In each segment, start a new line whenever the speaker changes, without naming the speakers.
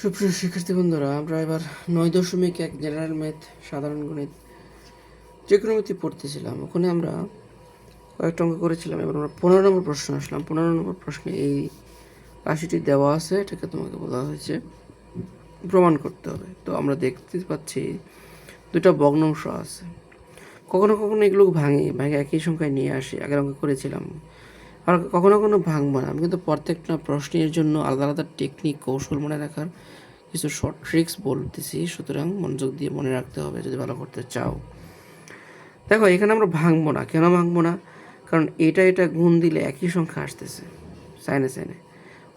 সুপ্রিয় শিক্ষার্থী বন্ধুরা, আমরা এবার 9.1 জেনারেল ম্যাথ সাধারণ গণিত ত্রিকোণমিতি পড়তেছিলাম। ওখানে আমরা কয়েকটা অঙ্ক করেছিলাম। এবার আমরা 15 নম্বর প্রশ্ন আসলাম। 15 নম্বর প্রশ্নে এই রাশিটি দেওয়া আছে, এটাকে তোমাকে বলা হয়েছে প্রমাণ করতে হবে। তো আমরা দেখতে পাচ্ছি দুটা ভগ্নাংশ আছে। কখনো কখনো এগুলো ভাঙে একই সংখ্যায় নিয়ে আসি, আগের অঙ্ক করেছিলাম। আর কখনো কখনো ভাঙবো না। আমি কিন্তু প্রত্যেকটা প্রশ্নের জন্য আলাদা আলাদা টেকনিক, কৌশল মনে রাখার কিছু শর্ট ট্রিক্স বলতেছি, সুতরাং মনোযোগ দিয়ে মনে রাখতে হবে যদি ভালো করতে চাও। দেখো, এখানে আমরা ভাঙবো না। কেন ভাঙবো না? কারণ এটা গুণ দিলে একই সংখ্যা আসতেছে, সাইনে সাইনে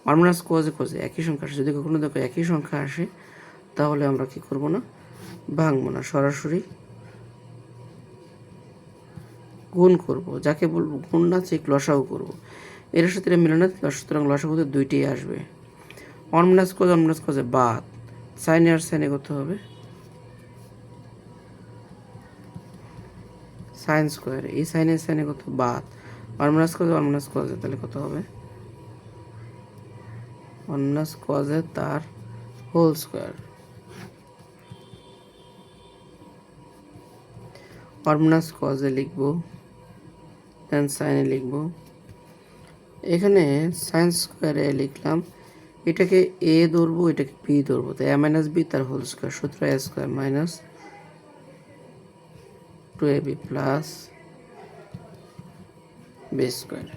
ওয়ান মাইনাস কোজে কোজে একই সংখ্যা আসে। যদি কখনো দেখো একই সংখ্যা আসে, তাহলে আমরা কি করব না, ভাঙবো না, সরাসরি গুণ করব। যাকে বলবো গুণ না, চেক লসাগু করব। এর সাথে এটা মিলে না, সুতরাং লসাগুতে দুইটাই আসবে। ওয়ান মাইনাস কোজে বাদ, সাইনে আর সাইনে কত হবে? Sine square. এই সাইনের সাইনে কত? বাদ। ওয়ান মাইনাস কজে তাহলে কত হবে? ওয়ান মাইনাস কজে তার হোল স্কোয়ার। ওয়ান মাইনাস কজে লিখবো, দেন সাইনে লিখবো। এখানে সাইন স্কোয়ারে লিখলাম, এটাকে এ ধরবো, এটাকে বি ধরবো, তাই এ মাইনাস বি তার হোল স্কোয়ার, সূত্র a square minus 2ab plus b square.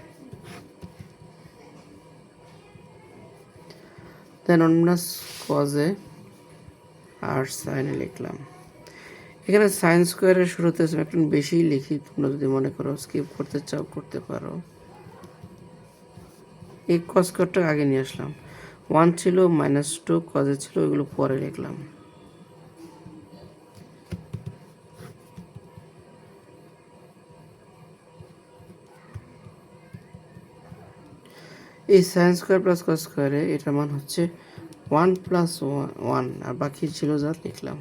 Then one minus কজে আর সাইনে লিখলাম। এখানে সাইন স্কোয়ারের শুরুতে একটু বেশি লিখি, তোমরা যদি মনে করো স্কিপ করতে চাও করতে পারো। এই কজ স্কোয়ারটা আগে নিয়ে আসলাম, 1 ছিল, -2 কজে ছিল, ওইগুলো পরে লিখলাম। এই সাইন স্কোয়ার প্লাস কজ স্কোয়ারে এটার মান হচ্ছে 1 প্লাস 1, আর বাকি ছিল যা লিখলাম।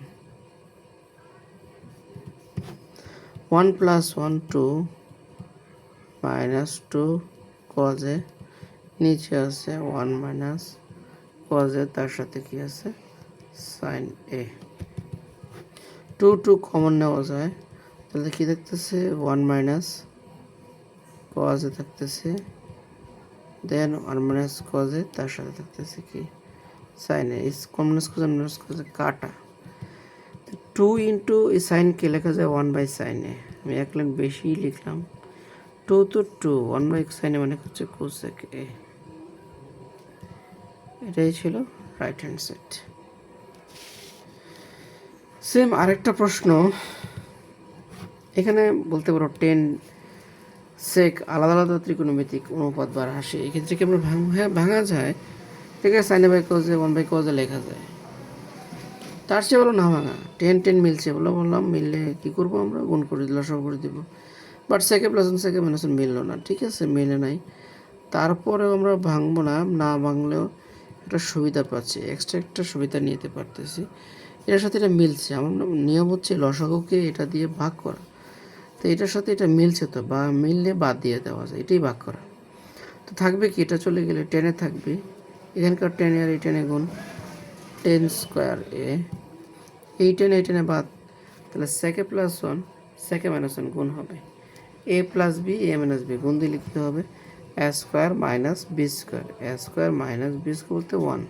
1 প্লাস 1 2 -2 কজে, নিচে আছে 1 মাইনাস কজে, তার সাথে কি আছে? সাইন এ। 2 কমন নেওয়া যায়, তাহলে কি থাকতেছে? 1 মাইনাস কজে থাকতেছে, দেন 1 মাইনাস কজে, তার সাথে থাকতেছে কি? সাইন এ। কমন মাইনাস কজে কাটা। 2 ইন্টু এই সাইনকে লেখা যায় 1 বাই সাইন এ। আমি এক লাইন বেশি লিখলাম। 2 তো 2, 1 বাই সাইন এ মানে হচ্ছে কোসেক এ। এটাই ছিল রাইট হ্যান্ড সাইড। সেম আরেকটা প্রশ্ন এখানে বলতে পারো 10 সেক আলাদা আলাদা ত্রিকোণমিতিক অনুপাত বা রাশি, এক্ষেত্রে কি আমরা ভাঙা যায়? ঠিক আছে, সাইন বাই কজে 1 বাই কজে লেখা যায়। তার চেয়ে বলো না ভাঙা। 10 মিলছে বললাম, মিললে কি করবো? আমরা গুণ করে লসাগু করে দিব। বাট সেকে প্লাস সেকে মাইনাস মিললো না, ঠিক আছে, মিলে নাই। তারপরেও আমরা ভাঙবো না, না ভাঙলেও একটা সুবিধা পাচ্ছি, এক্সট্রা একটা সুবিধা নিতে পারতেছি। এটার সাথে এটা মিলছে। আমার নিয়ম হচ্ছে লসাগুকে এটা দিয়ে ভাগ করা। তো এটার সাথে এটা মিলছে, তো বা মিললে বাদ দিয়ে দেওয়া যায়, এটাই ভাগ করা। তো থাকবে কি? এটা চলে গেলে 10 থাকবে, এখানকার 10 আর এই 10 গুণ 10 স্কোয়ার এ, এই 10 বাদ, তাহলে সেকে প্লাস 1 সেকে মাইনাস 1 গুণ হবে এ প্লাস বি, এ মাইনাস বি গুণ দিয়ে লিখতে হবে এ স্কোয়ার মাইনাস বি স্কোয়ার। এ স্কোয়ার মাইনাস বি স্কোয়ার বলতে 1।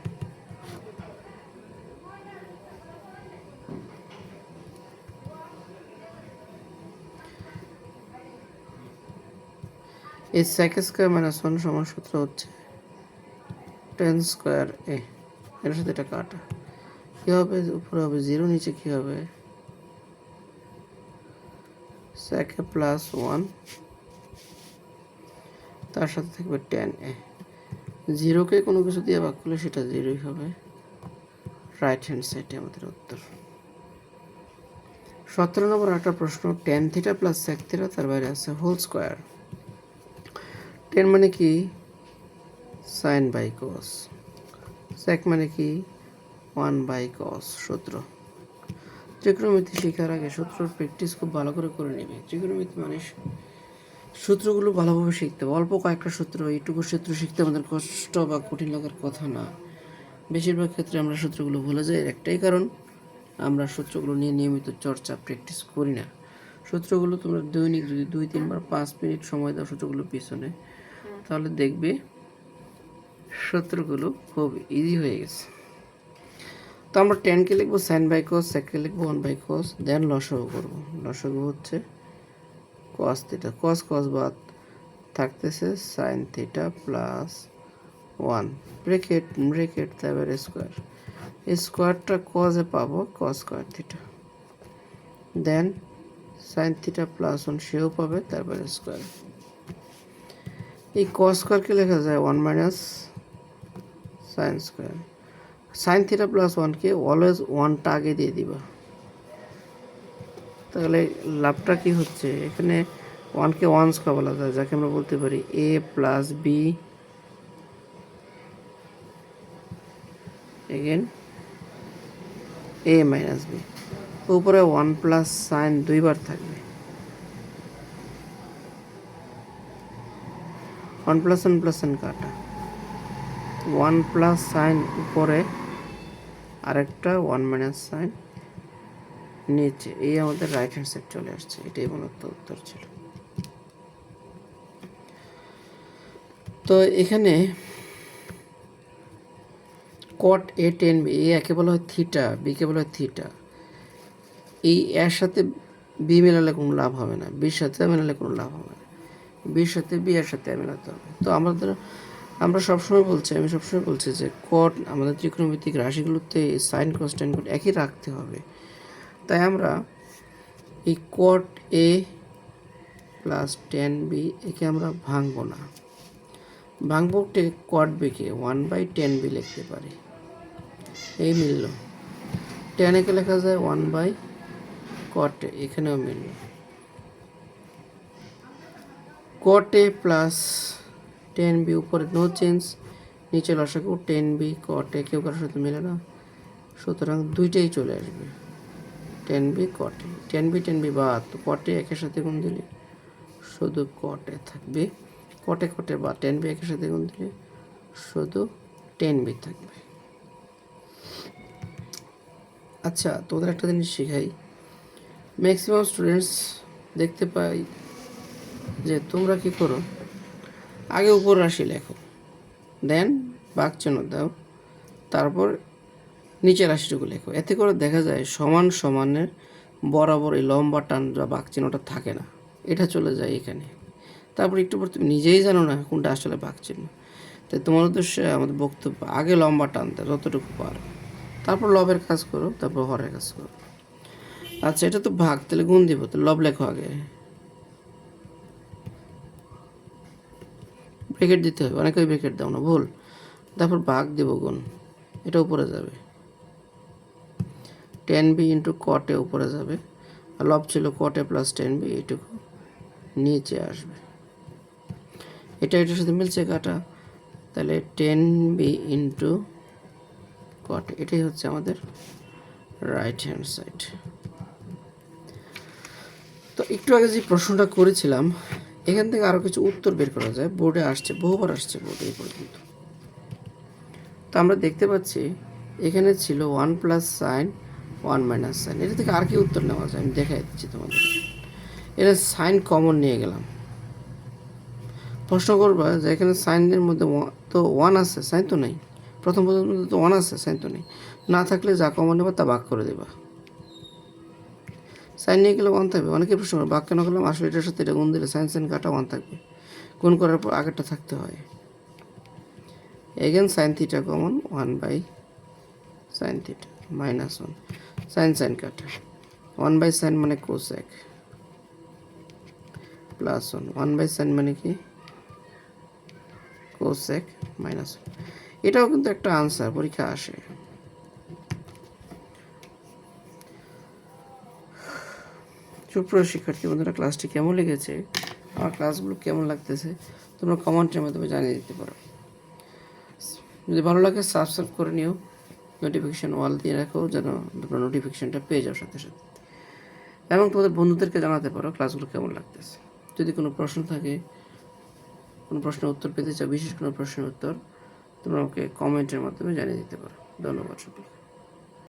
এই সেক স্কোয়ার মাইনাস 1 সমান সূত্র হচ্ছে 10 স্কোয়ার এ। এর সাথে এটা কাটা, কী হবে? উপরে হবে 0, নিচে কী হবে? সেকে প্লাস 1, তার সাথে থাকবে 10 এ। 0কে কোনো কিছু দিয়ে ভাগ করলে সেটা 0ই হবে। রাইট হ্যান্ড সাইডে আমাদের উত্তর। 17 নম্বর একটা প্রশ্ন, tan theta plus sec theta, তার বাইরে আছে হোল স্কোয়ার। 10 মানে কি? Sign by cos. sec মানে কি? 1 বাই কস। সূত্র। ত্রিকোণমিতি শেখার আগে সূত্রের প্র্যাকটিস খুব ভালো করে নেবে। ত্রিকোণমিতি মানে সূত্রগুলো ভালোভাবে শিখতে হবে। অল্প কয়েকটা সূত্র, এইটুকু সূত্র শিখতে আমাদের কষ্ট বা কঠিন লাগার কথা না। বেশিরভাগ ক্ষেত্রে আমরা সূত্রগুলো ভুলে যাই, এর একটাই কারণ আমরা সূত্রগুলো নিয়ে নিয়মিত চর্চা প্র্যাকটিস করি না। সূত্রগুলো তোমরা দৈনিক যদি 2-3 বার 5 মিনিট সময় দাও সূত্রগুলো পিছনে, তাহলে দেখবে সূত্রগুলো খুব ইজি হয়ে গেছে। তো আমরা টেনকে লিখবো সাইন বাই কস, সেককে লিখবো 1/cos, দেন লসাগু করবো। লসাগু হচ্ছে কস থিটা, কস কস বাদ থাকতেছে sign theta plus 1 bracket bracket তারপরে স্কোয়ার, স্কোয়ারটা কজে পাবো কস স্কোয়ার থিটা, দেন সাইন থিটা প্লাস 1 সেও পাবে তারপরে স্কোয়ার। এই কস স্কোয়ারকে লেখা যায় 1 minus sine square. Sine theta plus 1কে অলওয়েজ 1টা আগে দিয়ে দিবা, তাহলে লাভটা কি হচ্ছে, এখানে 1কে 1 স্কোয়ার বলা যায়, যাকে আমরা বলতে পারি a plus B again a minus B. উপরে 1 প্লাস সাইন 2বার থাকবে, 1 প্লাস সাইন কাটা, 1 প্লাস সাইন উপরে আরেকটা 1 মাইনাস সাইন নিচে, এই আমাদের রাইট হ্যান্ড সাইড চলে আসছে। এটাই মূলত উত্তর ছিল। তো এখানে কট এ টেন বি, এ একে বলা হয় থিটা, বিকে বলা হয় থিটা। এই এর সাথে বি মেলালে কোনো লাভ হবে না, বির সাথে মেলালে কোনো লাভ হবে না, বির সাথে বি এর সাথে মেলাতে হবে। তো আমরা সবসময় বলছি, আমি সবসময় বলছি যে কট আমাদের ত্রিকোণমিতিক রাশিগুলোতে সাইন কস টেন কট একই রাখতে হবে। তাই আমরা এই কট এ প্লাস টেন বি একে আমরা ভাঙবো না, ভাঙবো কট বিকে 1/10 বি লিখতে পারি। এই মিলল, টেন একে লেখা যায় 1 কট এ, এখানেও মিলল। কট এ প্লাস 10 বি উপরে নো চেঞ্জ, নিচে লসাগু 10 বি কট এ, কেউ কারোর সাথে মিলে না, সুতরাং দুইটাই চলে আসবে 10 বি কট এ। 10 বি বাদ, তো কট এ একের সাথে গুণ দিলে শুধু কট এ থাকবে, কটে বা 10 বি একের সাথে গুণ দিলে শুধু 10 বি থাকবে। আচ্ছা, তোদের একটা জিনিস শেখাই, ম্যাক্সিমাম স্টুডেন্টস দেখতে পাই যে তোমরা কি করো, আগে উপর রাশি লেখো, দেন বাঘ চিহ্ন দাও, তারপর নিচের রাশিটুকু লেখো। এতে করে দেখা যায় সমান সমানের বরাবর এই লম্বা টান বা বাঘ চিহ্নটা থাকে না, এটা চলে যায় এখানে। তারপর একটু পর তুমি নিজেই জানো না কোনটা আসলে বাঘ চিহ্ন। তাই তোমার উদ্দেশ্যে আমাদের বক্তব্য, আগে লম্বা টানতে যতটুকু পারো, তারপর লবের কাজ করো, তারপর হরের কাজ করো। আচ্ছা, এটা তো ভাগ, তাহলে গুণ দিব, তো লব লেখো আগে, ব্রেকেট দিতে হবে, অনেকেই ব্রেকেট দাও না, ভুল। তারপর ভাগ দেব, গুণ, এটা উপরে যাবে 10 বি ইন্টু কটে উপরে যাবে, আর লব ছিল কটে প্লাস 10 বি, এইটুকু নিচে আসবে। এটার সাথে মিলছে কাটা, তাহলে 10 বি ইন্টু কট, এটাই হচ্ছে আমাদের রাইট হ্যান্ড সাইড। তো একটু আগে যে প্রশ্নটা করেছিলাম, এখান থেকে আরও কিছু উত্তর বের করা যায়, বোর্ডে আসছে, বহুবার আসছে বোর্ডে এই পর্যন্ত। তো আমরা দেখতে পাচ্ছি এখানে ছিল 1 প্লাস সাইন 1 মাইনাস সাইন, এটা থেকে আর কি উত্তর নেওয়া যায় আমি দেখাই দিচ্ছি তোমাদের। এটা সাইন কমন নিয়ে গেলাম, প্রশ্ন করবা যে এখানে সাইনের মধ্যে তো 1 আছে, সাইন তো নেই, প্রথম পদের মধ্যে তো 1 আছে, সাইন তো নেই, না থাকলে যা কমন নেবা তা ভাগ করে দেবা। সাইন নিয়ে গেলে 1 থাকবে, অনেকে প্রশ্ন করে ভাগ কেন করলাম, আসলে এটার সাথে এটা গুণ দিলে সাইন সাইন কাটা 1 থাকবে, গুণ করার পর আগেরটা থাকতে হয়। Again sine theta common, 1 sine theta minus 1 sine sine কাটা, 1 সাইন মানে কোসেক প্লাস 1 সাইন মানে কি কোসেক মাইনাস 1। এটাও কিন্তু একটা আনসার, পরীক্ষা আসে। সুপ্রিয় শিক্ষার্থী বন্ধুরা, ক্লাসটি কেমন লেগেছে, আমার ক্লাসগুলো কেমন লাগতেছে, তোমরা কমেন্টের মাধ্যমে জানিয়ে দিতে পারো। যদি ভালো লাগে সাবস্ক্রাইব করে নিও, নোটিফিকেশান অল দিয়ে রাখো, যেন তোমরা নোটিফিকেশানটা পেয়ে যাও সাথে সাথে, এবং তোমাদের বন্ধুদেরকে জানাতে পারো ক্লাসগুলো কেমন লাগতেছে। যদি কোনো প্রশ্ন থাকে, কোনো প্রশ্নের উত্তর পেতে চাও, বিশেষ কোনো প্রশ্নের উত্তর, তোমরা আমাকে কমেন্টের মাধ্যমে জানিয়ে দিতে পারো। ধন্যবাদ সবাইকে।